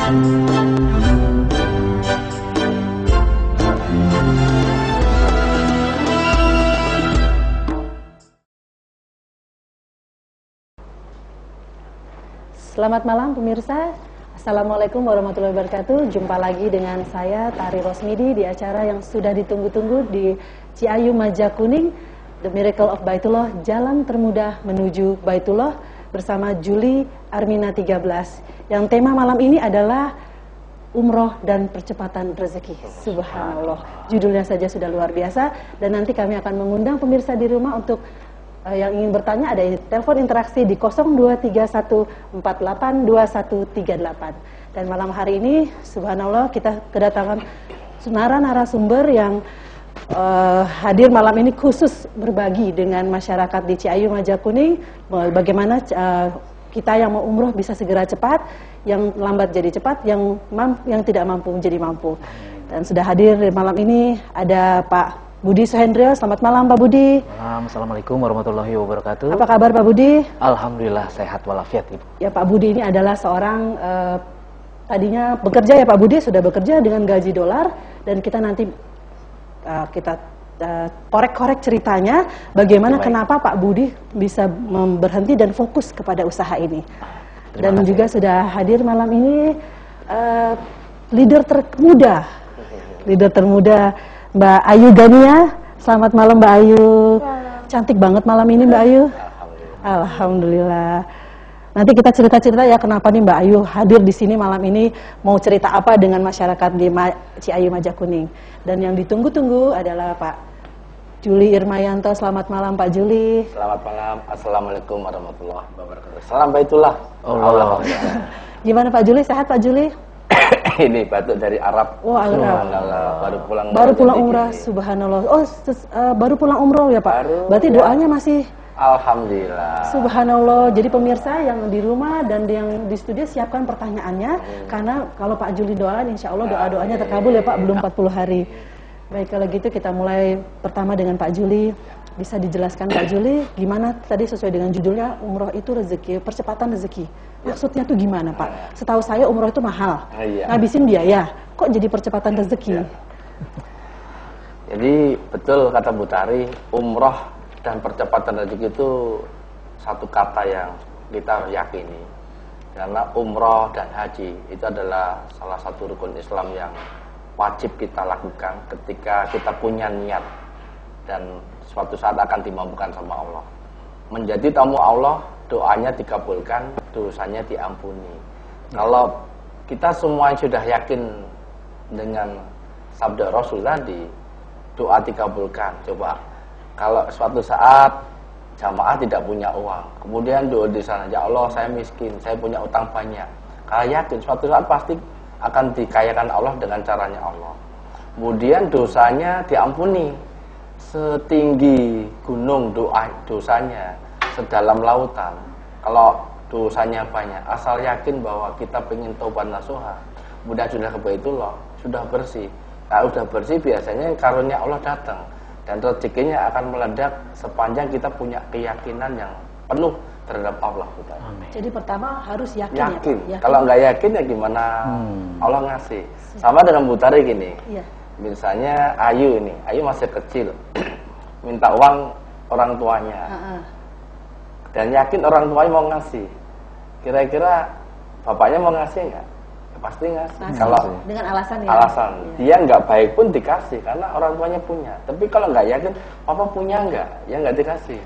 Selamat malam pemirsa. Assalamualaikum warahmatullahi wabarakatuh. Jumpa lagi dengan saya Tari Rosmidi di acara yang sudah ditunggu-tunggu di Ciayu Majakuning, The Miracle of Baitullah, jalan termudah menuju Baitullah, bersama Juli Armina 13. Yang tema malam ini adalah umroh dan percepatan rezeki. Subhanallah, judulnya saja sudah luar biasa. Dan nanti kami akan mengundang pemirsa di rumah untuk yang ingin bertanya, ada telepon interaksi di 0231482138. Dan malam hari ini, subhanallah, kita kedatangan narasumber yang hadir malam ini khusus berbagi dengan masyarakat di Ciayu Majakuning bagaimana kita yang mau umroh bisa segera cepat, yang lambat jadi cepat, yang tidak mampu menjadi mampu. Dan sudah hadir malam ini ada Pak Budi Suhendrio. Selamat malam Pak Budi. Malam, Assalamualaikum warahmatullahi wabarakatuh. Apa kabar Pak Budi? Alhamdulillah sehat walafiat Ibu. Ya, Pak Budi ini adalah seorang tadinya bekerja, ya Pak Budi sudah bekerja dengan gaji dolar, dan kita nanti kita korek-korek ceritanya bagaimana kenapa Pak Budi bisa berhenti dan fokus kepada usaha ini. Dan juga sudah hadir malam ini leader termuda Mbak Ayu Gania. Selamat malam Mbak Ayu. Cantik banget malam ini Mbak Ayu. Alhamdulillah. Nanti kita cerita-cerita ya kenapa nih Mbak Ayu hadir di sini malam ini, mau cerita apa dengan masyarakat di Ciayu Majakuning. Dan yang ditunggu-tunggu adalah Pak Juli Irmayanto. Selamat malam Pak Juli. Selamat malam. Assalamualaikum warahmatullahi wabarakatuh. Salam Baitullah. Allah. Gimana Pak Juli? Sehat Pak Juli? Ini batuk dari Arab. Wah, Arab. Baru pulang umrah. Subhanallah. Oh, baru pulang umroh ya Pak? Berarti doanya masih? Alhamdulillah. Subhanallah. Jadi pemirsa yang di rumah dan yang di studio siapkan pertanyaannya, karena kalau Pak Juli doain, insya Allah doa-doanya terkabul ya Pak, belum 40 hari. Baik, kalau gitu kita mulai pertama dengan Pak Juli. Bisa dijelaskan Pak Juli, gimana tadi sesuai dengan judulnya, umroh itu rezeki, percepatan rezeki. Maksudnya tuh gimana Pak? Setahu saya umroh itu mahal, ngabisin biaya, kok jadi percepatan rezeki? Jadi betul kata Bu Tari, umroh dan percepatan rezeki itu satu kata yang kita harus yakini. Karena umroh dan haji itu adalah salah satu rukun Islam yang wajib kita lakukan ketika kita punya niat dan suatu saat akan dimampukan sama Allah. Menjadi tamu Allah, doanya dikabulkan, dosanya diampuni. Kalau kita semua sudah yakin dengan sabda Rasul tadi, doa dikabulkan. Coba kalau suatu saat jamaah tidak punya uang, kemudian doa di sana, ya Allah saya miskin, saya punya utang banyak. Kalau yakin suatu saat pasti akan dikayakan Allah dengan caranya Allah. Kemudian dosanya diampuni, setinggi gunung dosanya, sedalam lautan. Kalau dosanya banyak, asal yakin bahwa kita pengen taubat nasuha, kemudian sudah ke Baitullah, sudah bersih. Kalau sudah bersih biasanya karunia Allah datang dan rezekinya akan meledak sepanjang kita punya keyakinan yang penuh terhadap Allah. Jadi pertama harus yakin. Ya, kalau nggak yakin ya gimana Allah ngasih. Sama dengan Bu Tari gini. Misalnya Ayu masih kecil, minta uang orang tuanya, dan yakin orang tuanya mau ngasih. Kira-kira bapaknya mau ngasih nggak? Ya, pasti ngasih. Kalau dengan alasan dia nggak baik pun dikasih karena orang tuanya punya. Tapi kalau nggak yakin, papa punya nggak? Ya nggak dikasih.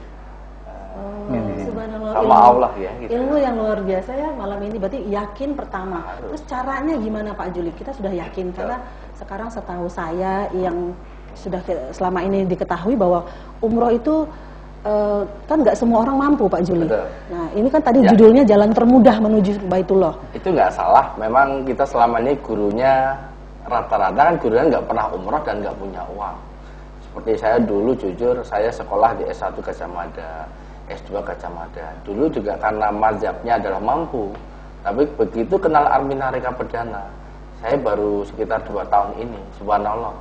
Subhanallah, sama Allah ya. Gitu. Ilmu yang luar biasa ya malam ini. Berarti yakin pertama. Terus caranya gimana Pak Juli? Kita sudah yakin karena sekarang setahu saya yang sudah selama ini diketahui bahwa umroh itu kan nggak semua orang mampu Pak Juli. Betul. Nah ini kan tadi judulnya jalan termudah menuju Baitullah. Itu nggak salah. Memang kita selama ini gurunya rata-rata kan gurunya nggak pernah umroh dan nggak punya uang. Seperti saya dulu jujur, saya sekolah di S1 Gajah Mada, S2 Gajah Mada. Dulu juga karena mazhabnya adalah mampu. Tapi begitu kenal Armina Reka Perdana, saya baru sekitar 2 tahun ini, subhanallah,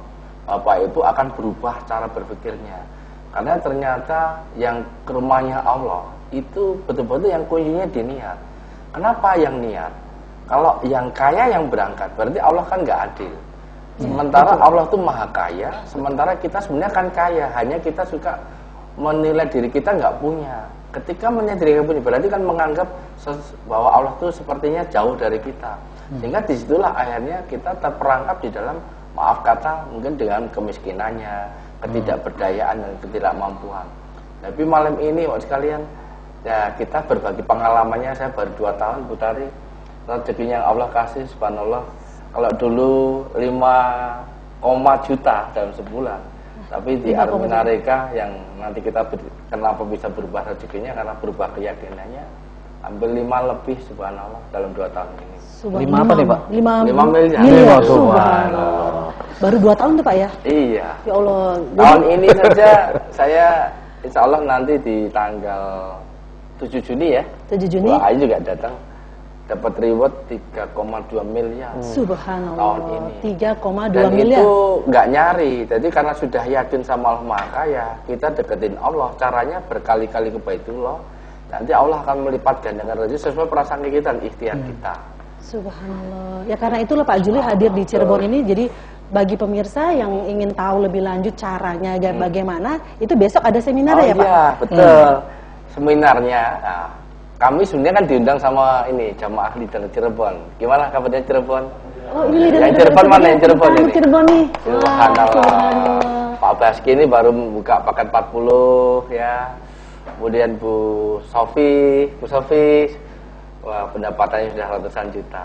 Bapak itu akan berubah cara berpikirnya. Karena ternyata yang ke rumahnya Allah itu betul-betul yang kuncinya di niat. Kenapa yang niat? Kalau yang kaya yang berangkat, berarti Allah kan nggak adil. Sementara Allah tuh maha kaya, sementara kita sebenarnya kan kaya, hanya kita suka menilai diri kita nggak punya. Ketika menilai diri kita punya, berarti kan menganggap bahwa Allah tuh sepertinya jauh dari kita. Sehingga disitulah akhirnya kita terperangkap di dalam, maaf kata, mungkin dengan kemiskinannya, ketidakberdayaan dan ketidakmampuan. Tapi malam ini waktu sekalian, ya kita berbagi pengalamannya. Saya baru 2 tahun Bu Tari, rezekinya yang Allah kasih, subhanallah. Kalau dulu 5 juta dalam sebulan, tapi di Armenareka yang nanti kita kenapa bisa berubah rezekinya, karena berubah keyakinannya, hampir 5 lebih subhanallah dalam 2 tahun ini. 5 apa nih Pak? 5 miliar. Subhanallah. Baru 2 tahun tuh Pak ya? Iya. Ya Allah. Tahun ini saja saya insya Allah nanti di tanggal 7 Juni ya. 7 Juni. Bu Ayu juga datang. Dapat reward 3,2 miliar. Subhanallah. Tahun ini. 3,2 Dan miliar. itu nggak nyari. Jadi karena sudah yakin sama Allah Maha Kaya, kita deketin Allah. Caranya berkali-kali ke Baitullah. Nanti Allah akan melipat gandakan rezeki sesuai prasangka kita dan ikhtiar kita. Subhanallah. Ya karena itulah Pak Juli hadir di Cirebon ini. Jadi bagi pemirsa yang ingin tahu lebih lanjut caranya bagaimana, itu besok ada seminar ya Pak? Iya, betul. Seminarnya. Nah, kami sebenarnya kan diundang sama ini jamaah leader Cirebon. Gimana kabarnya Cirebon? Oh, ini leader yang Cirebon mana yang Cirebon ini? Cirebon nih. Subhanallah. Pak Baski ini baru buka paket 40 ya. Kemudian Bu Sofi, wah pendapatannya sudah ratusan juta.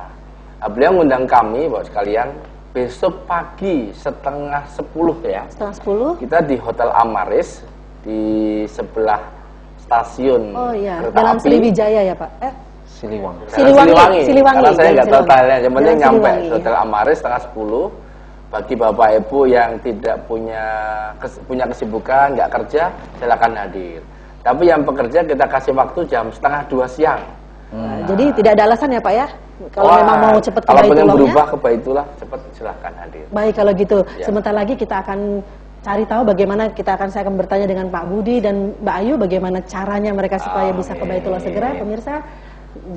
Nah, beliau mengundang kami buat sekalian besok pagi 9:30 ya. 9:30. Kita di Hotel Amaris di sebelah stasiun kereta dalam api. Sriwijaya ya Pak? Siliwangi. Siliwangi. Karena saya nggak tahu tanya, yang penting nyampe Siliwangi, Hotel Amaris 9:30. Bagi Bapak Ibu yang tidak punya kesibukan, nggak kerja, silakan hadir. Tapi yang pekerja kita kasih waktu jam 1:30 siang. Jadi tidak ada alasan ya Pak ya? Kalau memang mau cepat ke Baitullahnya. Kalau pengen berubah ke Baitullah, cepat silahkan hadir. Baik kalau gitu, Ya. sebentar lagi kita akan cari tahu bagaimana saya akan bertanya dengan Pak Budi dan Mbak Ayu bagaimana caranya mereka supaya bisa ke Baitullah segera. Pemirsa,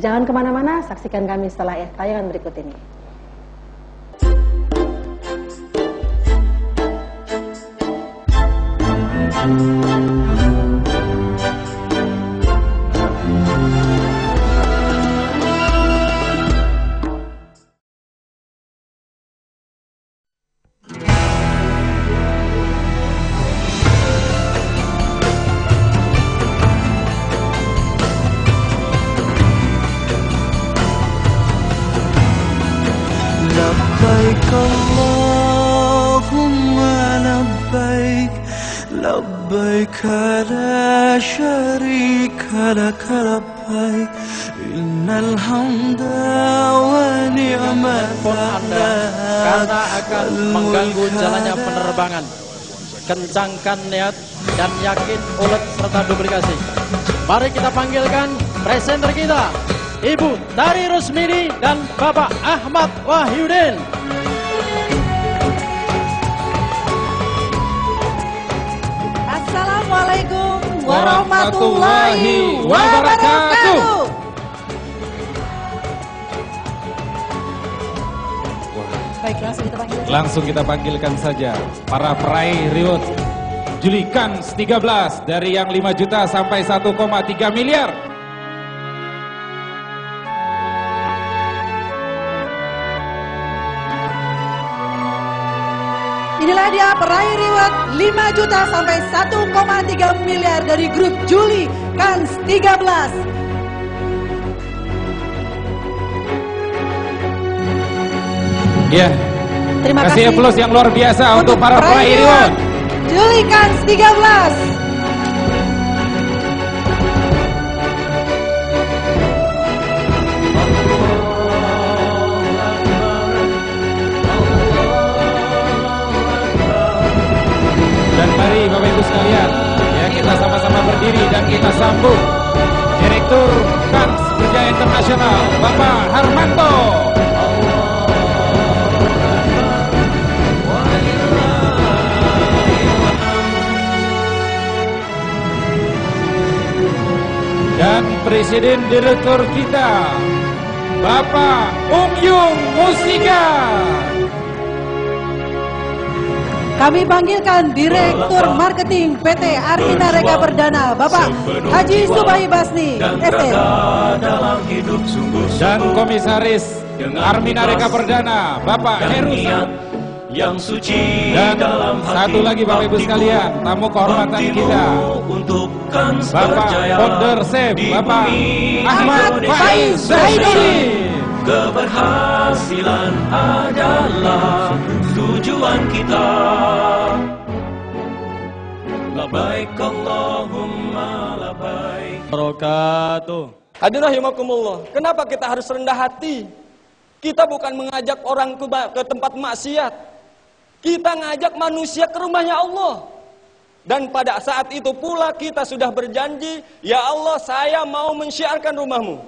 jangan kemana-mana, saksikan kami setelah tayangan berikut ini. لبيك اللهم لبيك لبيك لا شريك لك لبيك إن الحمد ونعمة Anda karena akan mengganggu jalannya penerbangan. Kencangkan niat dan yakin ulet serta duplikasi. Mari kita panggilkan presenter kita, Ibu Tari Rusmini dan Bapak Ahmad Wahyudin. Assalamualaikum warahmatullahi wabarakatuh. Baik, langsung kita panggilkan saja para peraih reward Juli Kans 13 dari yang 5 juta sampai 1,3 miliar. Inilah dia peraih reward 5 juta sampai 1,3 miliar dari grup Juli Kans 13. Ya, Terima kasih plus yang luar biasa untuk para peraih reward Juli Kans 13. Dan mari Bapak Ibu sekalian, ya kita sama-sama berdiri dan kita sambut Direktur Kans Berjaya Internasional Bapak Harmanto. Dan Presiden Direktur kita Bapak Yung Mustika. Kami panggilkan Direktur Marketing PT Armina Reka Perdana, Bapak Haji Subahi Basni, SP. Dan Komisaris Armina Reka Perdana, Bapak Heru. Yang suci dan satu lagi Bapak Ibu sekalian, tamu kehormatan kita, Bapak Founder Sep, Bapak Ahmad Faiz Zaiduri. Keberhasilan adalah tujuan kita. Labbaik Allahumma labbaik. Barakatuh. Hadirin rahimakumullah. Kenapa kita harus rendah hati? Kita bukan mengajak orang ke tempat maksiat. Kita ngajak manusia ke rumahnya Allah. Dan pada saat itu pula kita sudah berjanji, ya Allah, saya mau mensyiarkan rumahmu.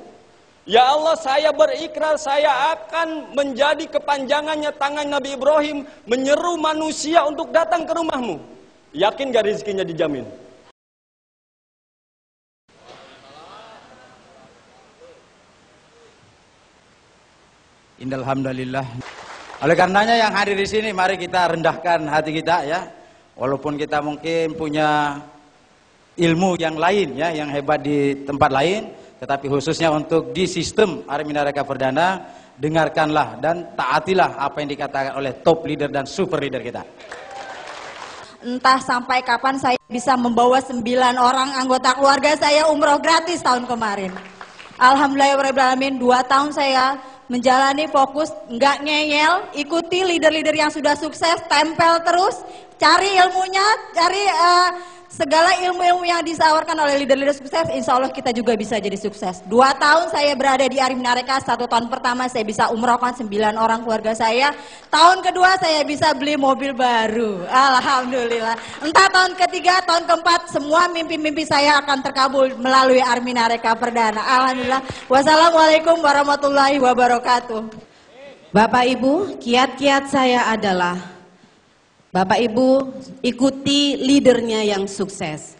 Ya Allah, saya berikrar saya akan menjadi kepanjangannya tangan Nabi Ibrahim menyeru manusia untuk datang ke rumahmu. Yakin gak rezekinya dijamin? Innal hamdalillah. Oleh karenanya yang hadir di sini, mari kita rendahkan hati kita ya. Walaupun kita mungkin punya ilmu yang lain ya, yang hebat di tempat lain, tetapi khususnya untuk di sistem Armina Reka Perdana, dengarkanlah dan taatilah apa yang dikatakan oleh top leader dan super leader kita. Entah sampai kapan saya bisa membawa 9 orang anggota keluarga saya umroh gratis tahun kemarin. Alhamdulillahirrahmanirrahim, 2 tahun saya menjalani fokus, nggak ngeyel, ikuti leader-leader yang sudah sukses, tempel terus, cari ilmunya, cari segala ilmu-ilmu yang disawarkan oleh leader-leader sukses, insya Allah kita juga bisa jadi sukses. 2 tahun saya berada di Armina Reka, 1 tahun pertama saya bisa umrohkan 9 orang keluarga saya. Tahun kedua saya bisa beli mobil baru, alhamdulillah. Entah tahun ketiga, tahun keempat, semua mimpi-mimpi saya akan terkabul melalui Armina Reka Perdana, alhamdulillah. Wassalamualaikum warahmatullahi wabarakatuh. Bapak Ibu, kiat-kiat saya adalah Bapak Ibu ikuti leadernya yang sukses.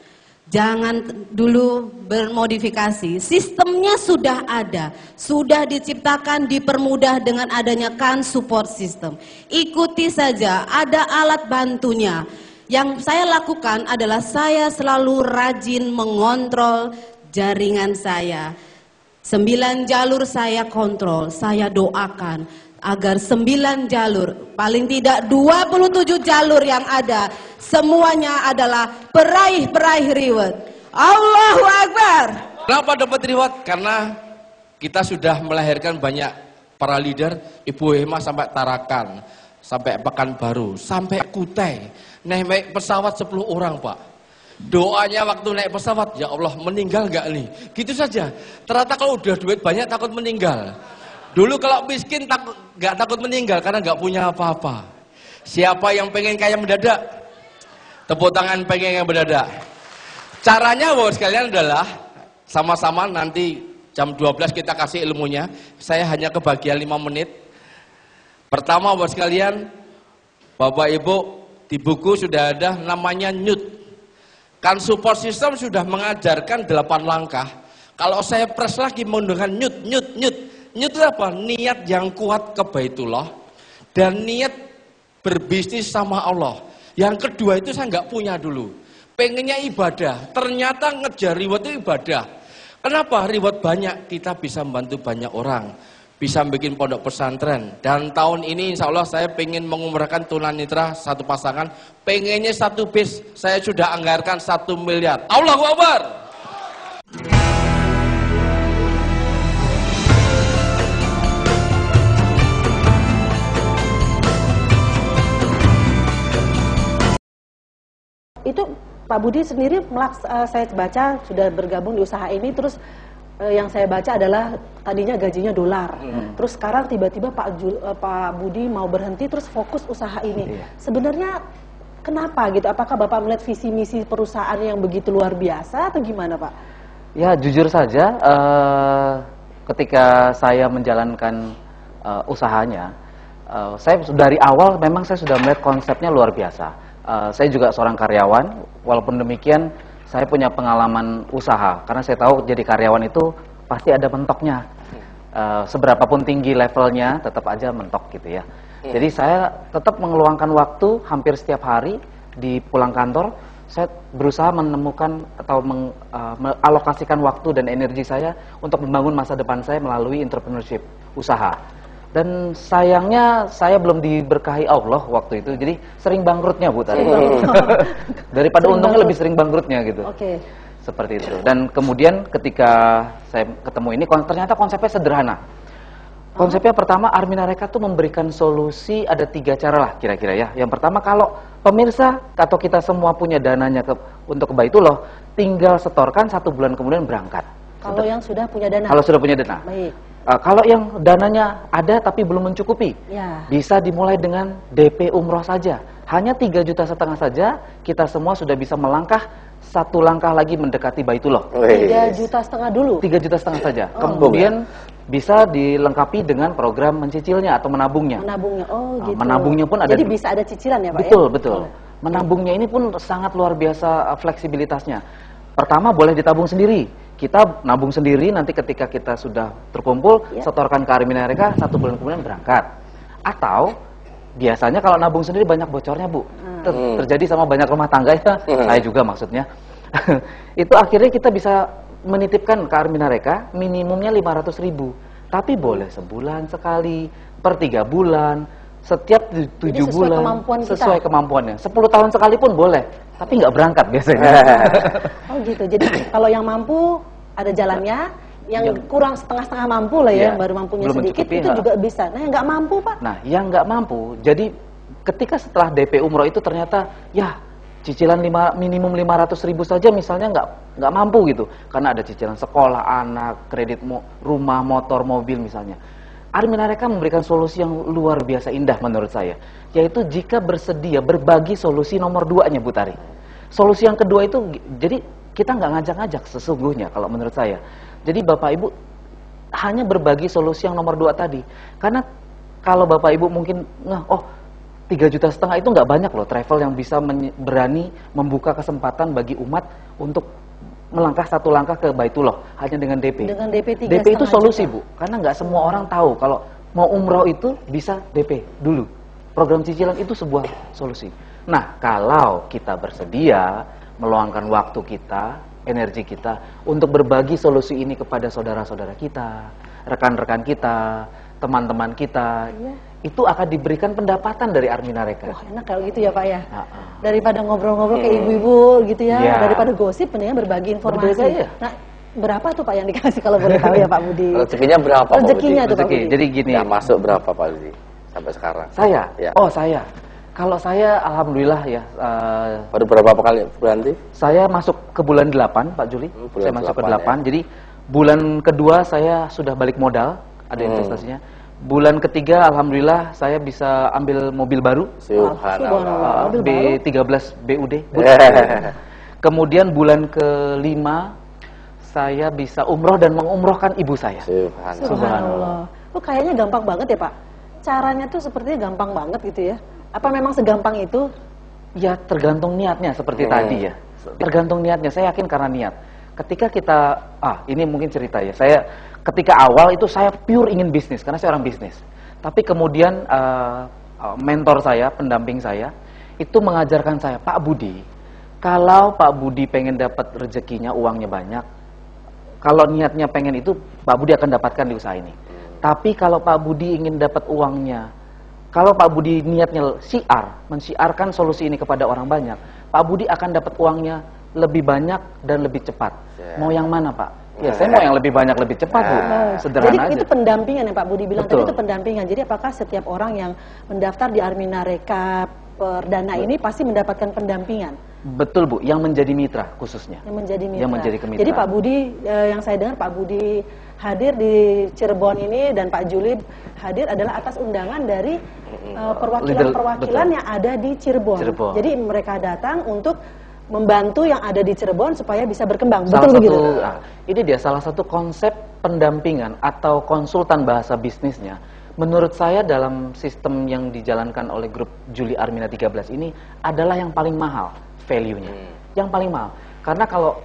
Jangan dulu bermodifikasi. Sistemnya sudah ada, sudah diciptakan, dipermudah dengan adanya kan support system. Ikuti saja, ada alat bantunya. Yang saya lakukan adalah saya selalu rajin mengontrol jaringan saya. 9 jalur saya kontrol, saya doakan agar 9 jalur, paling tidak 27 jalur yang ada, semuanya adalah peraih-peraih reward. Allahu Akbar. Kenapa dapat reward? Karena kita sudah melahirkan banyak para leader, Ibu Hema sampai Tarakan, sampai Pekanbaru, sampai Kutai, naik pesawat 10 orang Pak. Doanya waktu naik pesawat, ya Allah meninggal gak nih? Gitu saja. Ternyata kalau udah duit banyak takut meninggal. Dulu kalau miskin gak takut meninggal karena gak punya apa-apa. Siapa yang pengen kaya mendadak? Tepuk tangan pengen yang mendadak. Caranya Bapak sekalian adalah sama-sama nanti jam 12 kita kasih ilmunya. Saya hanya kebagian 5 menit. Pertama Bapak sekalian, Bapak Ibu di buku sudah ada namanya NYUT. Kan support system sudah mengajarkan 8 langkah. Kalau saya press lagi menggunakan NYUT. NYUT itu apa? Niat yang kuat ke Baitullah dan niat berbisnis sama Allah. Yang kedua itu saya nggak punya dulu. Pengennya ibadah, ternyata ngejar reward itu ibadah. Kenapa? Reward banyak, kita bisa membantu banyak orang. Bisa bikin pondok pesantren. Dan tahun ini insya Allah saya pengen mengumrahkan tunanetra 1 pasangan. Pengennya 1 bis, saya sudah anggarkan 1 miliar. Allahu Akbar. Itu Pak Budi sendiri saya baca sudah bergabung di usaha ini, terus yang saya baca adalah tadinya gajinya dolar, terus sekarang tiba-tiba Pak Budi mau berhenti terus fokus usaha ini. Sebenarnya kenapa gitu? Apakah Bapak melihat visi misi perusahaan yang begitu luar biasa atau gimana Pak? Ya jujur saja, ketika saya menjalankan usahanya, saya dari awal memang saya sudah melihat konsepnya luar biasa. Saya juga seorang karyawan, walaupun demikian saya punya pengalaman usaha, karena saya tahu jadi karyawan itu pasti ada mentoknya. seberapapun tinggi levelnya tetap aja mentok gitu ya. Jadi saya tetap mengeluangkan waktu hampir setiap hari di pulang kantor. Saya berusaha menemukan atau mengalokasikan waktu dan energi saya untuk membangun masa depan saya melalui entrepreneurship, usaha. Dan sayangnya saya belum diberkahi Allah waktu itu, jadi sering bangkrutnya Bu tadi. Daripada untungnya lebih sering bangkrutnya gitu. Oke. Seperti itu. Dan kemudian ketika saya ketemu ini, ternyata konsepnya sederhana. Konsepnya pertama, Armina Reka tuh memberikan solusi, ada 3 cara lah kira-kira ya. Yang pertama, kalau pemirsa atau kita semua punya dananya untuk ke Baitullah, tinggal setorkan 1 bulan kemudian berangkat. Kalau yang sudah punya dana. Kalau sudah punya dana. Baik. Kalau yang dananya ada tapi belum mencukupi, ya, bisa dimulai dengan DP umroh saja. Hanya 3,5 juta saja, kita semua sudah bisa melangkah 1 langkah lagi mendekati Baitullah. 3,5 juta dulu. 3,5 juta saja. Kemudian bisa dilengkapi dengan program mencicilnya atau menabungnya. Menabungnya, oh gitu. Menabungnya pun ada. Jadi bisa ada cicilan ya Pak? Betul, ya? betul. Menabungnya ini pun sangat luar biasa fleksibilitasnya. Pertama boleh ditabung sendiri. Kita nabung sendiri, nanti ketika kita sudah terkumpul, setorkan ke Armina Reka, 1 bulan kemudian berangkat. Atau biasanya kalau nabung sendiri banyak bocornya Bu. Terjadi sama banyak rumah tangga ya. Saya juga maksudnya. Itu akhirnya kita bisa menitipkan ke Armina Reka minimumnya 500.000, tapi boleh sebulan sekali, per 3 bulan, setiap 7 bulan, sesuai kemampuannya. 10 tahun sekali pun boleh, tapi nggak berangkat biasanya. Oh gitu. Jadi kalau yang mampu ada jalannya, yang kurang setengah-setengah mampu lah ya, yang baru mampunya sedikit itu juga bisa. Nah yang nggak mampu Pak? Nah yang nggak mampu, jadi ketika setelah DP umroh itu ternyata ya cicilan minimum 500.000 saja misalnya nggak mampu gitu, karena ada cicilan sekolah anak, kredit rumah, motor, mobil misalnya. Armina Reka memberikan solusi yang luar biasa indah menurut saya, yaitu jika bersedia berbagi solusi nomor 2-nya Bu Tari. Solusi yang kedua itu, jadi kita nggak ngajak-ngajak sesungguhnya kalau menurut saya. Jadi Bapak Ibu hanya berbagi solusi yang nomor 2 tadi, karena kalau Bapak Ibu mungkin 3,5 juta itu nggak banyak loh travel yang bisa berani membuka kesempatan bagi umat untuk melangkah 1 langkah ke Baitullah hanya dengan DP. Dengan DP 3,5 DP itu solusi juta. Bu, karena nggak semua orang tahu kalau mau umroh itu bisa DP dulu. Program cicilan itu sebuah solusi. Nah, kalau kita bersedia meluangkan waktu kita, energi kita untuk berbagi solusi ini kepada saudara-saudara kita, rekan-rekan kita, teman-teman kita, itu akan diberikan pendapatan dari Armina Reka. Wah, enak kalau gitu ya Pak ya. Daripada ngobrol-ngobrol kayak ibu-ibu gitu ya, daripada gosip, mendingan berbagi informasi. Nah, berapa tuh Pak yang dikasih kalau boleh tahu ya Pak Budi? Rezekinya berapa? Rezekinya tuh Pak Budi. Jadi gini. Yang masuk berapa Pak Budi sampai sekarang? Saya? Ya. Oh saya. Kalau saya alhamdulillah ya. Baru berapa kali berhenti? Saya masuk ke bulan 8 Pak Juli. Saya masuk ke 8. Ya. Jadi bulan kedua saya sudah balik modal, ada investasinya. Bulan ketiga alhamdulillah saya bisa ambil mobil baru. Subhanallah. B13 BUD. Kemudian bulan kelima saya bisa umroh dan mengumrohkan ibu saya. Subhanallah. Kayaknya gampang banget ya Pak. Caranya tuh sepertinya gampang banget gitu ya. Apa memang segampang itu? Ya tergantung niatnya seperti tadi ya. Tergantung niatnya. Saya yakin karena niat. Ketika kita, ini mungkin cerita ya. Saya ketika awal itu saya pure ingin bisnis karena saya orang bisnis. Tapi kemudian mentor saya, pendamping saya itu mengajarkan saya, Pak Budi, kalau Pak Budi pengen dapat rezekinya, uangnya banyak, kalau niatnya pengen itu, Pak Budi akan dapatkan di usaha ini. Tapi kalau Pak Budi ingin dapat uangnya, kalau Pak Budi niatnya mensiarkan solusi ini kepada orang banyak, Pak Budi akan dapat uangnya lebih banyak dan lebih cepat. Mau yang mana Pak? Ya saya mau yang lebih banyak lebih cepat Bu. Sederhana jadi aja. itu pendampingan yang Pak Budi bilang Betul. tadi, itu pendampingan. Jadi apakah setiap orang yang mendaftar di Armina Reka Perdana ini pasti mendapatkan pendampingan? Betul Bu, yang menjadi mitra khususnya. Yang menjadi mitra. Yang menjadi kemitra. Jadi Pak Budi, yang saya dengar Pak Budi hadir di Cirebon ini dan Pak Juli hadir adalah atas undangan dari perwakilan-perwakilan yang ada di Cirebon. Jadi mereka datang untuk membantu yang ada di Cirebon supaya bisa berkembang. Betul begitu? Ini dia salah satu konsep pendampingan atau konsultan bahasa bisnisnya. Menurut saya dalam sistem yang dijalankan oleh grup Juli Armina 13 ini adalah yang paling mahal value-nya. Yang paling mahal. Karena kalau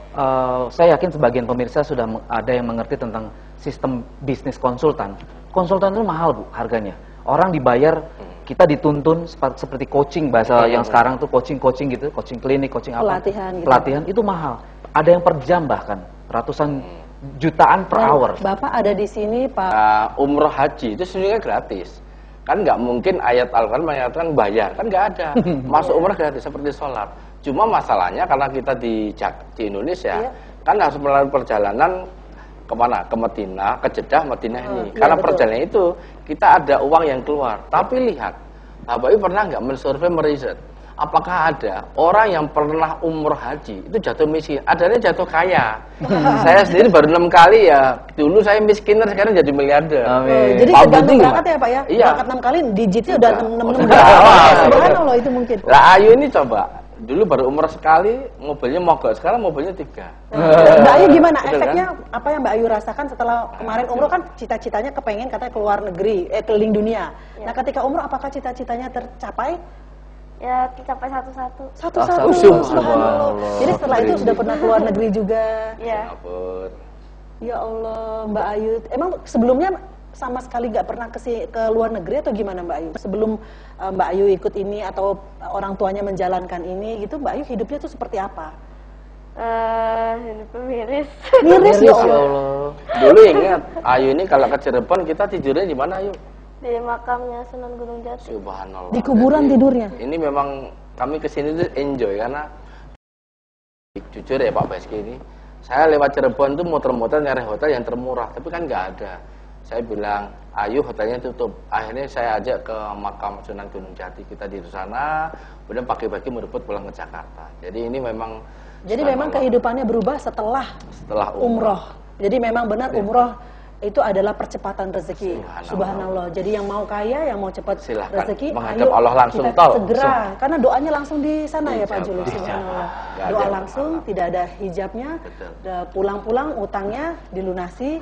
saya yakin sebagian pemirsa sudah ada yang mengerti tentang sistem bisnis konsultan. Konsultan itu mahal, Bu, harganya. Orang dibayar, kita dituntun seperti coaching, bahasa yang sekarang tuh coaching gitu, coaching klinik, coaching apa? Pelatihan itu mahal. Ada yang per jam bahkan, ratusan jutaan per hour. Bapak ada di sini, Pak. Umroh haji itu sebenarnya gratis. Kan nggak mungkin ayat Al-Quran mengatakan bayar, kan nggak ada. Masuk umrah gratis seperti sholat. Cuma masalahnya karena kita di Indonesia, kan harus melalui perjalanan kemana? Ke Madinah, ke Jeddah, Madinah ini. Karena perjalanan itu kita ada uang yang keluar. Tapi lihat, Bapak Ibu pernah nggak mensurvei, meriset? Apakah ada orang yang pernah umroh haji itu jatuh miskin? Adanya jatuh kaya. Saya sendiri baru 6 kali ya. Dulu saya miskiner, sekarang jadi miliarder. Jadi tergantung berangkat ya Pak ya? Iya. Berangkat 6 kali, digitnya udah 6. Subhanallah itu mungkin. Lah Ayu ini coba, dulu baru umroh sekali, mobilnya mogok, sekarang mobilnya 3. Mbak Ayu gimana efeknya? Apa yang Mbak Ayu rasakan setelah kemarin umroh? Kan cita-citanya kepengen katanya keluar negeri, keliling dunia. Nah ketika umroh apakah cita-citanya tercapai? Ya tercapai satu-satu. Subhanallah. Jadi setelah itu sudah pernah keluar negeri juga. Iya. Ya Allah, Mbak Ayu. Emang sebelumnya sama sekali nggak pernah ke luar negeri atau gimana Mbak Ayu? Sebelum Mbak Ayu ikut ini atau orang tuanya menjalankan ini, gitu Mbak Ayu hidupnya tuh seperti apa? Hidupnya miris. Miris ya Allah. Dulu ingat, Ayu ini kalau ke Cirebon kita tidurnya di mana Ayu? Di makamnya Sunan Gunung Jati. Subhanallah. Di kuburan tidurnya. Ini memang kami kesini tuh enjoy karena jujur ya Pak Beski ini, saya lewat Cirebon tuh muter-muter nyari hotel yang termurah, tapi kan nggak ada. Saya bilang, Ayu hotelnya tutup. Akhirnya saya ajak ke makam Sunan Gunung Jati, kita di sana, kemudian pagi-pagi merebut pulang ke Jakarta. Jadi ini memang. Jadi memang kehidupannya berubah setelah umroh. Jadi memang benar umroh itu adalah percepatan rezeki. Subhanallah. Jadi yang mau kaya, yang mau cepat rezeki, menghadap Allah langsung segera. Karena doanya langsung di sana ya Pak Julius. Subhanallah. Doa langsung, tidak ada hijabnya. Pulang-pulang utangnya dilunasi.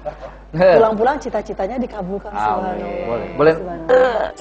Pulang-pulang cita-citanya dikabulkan. Subhanallah. Boleh. Subhanallah.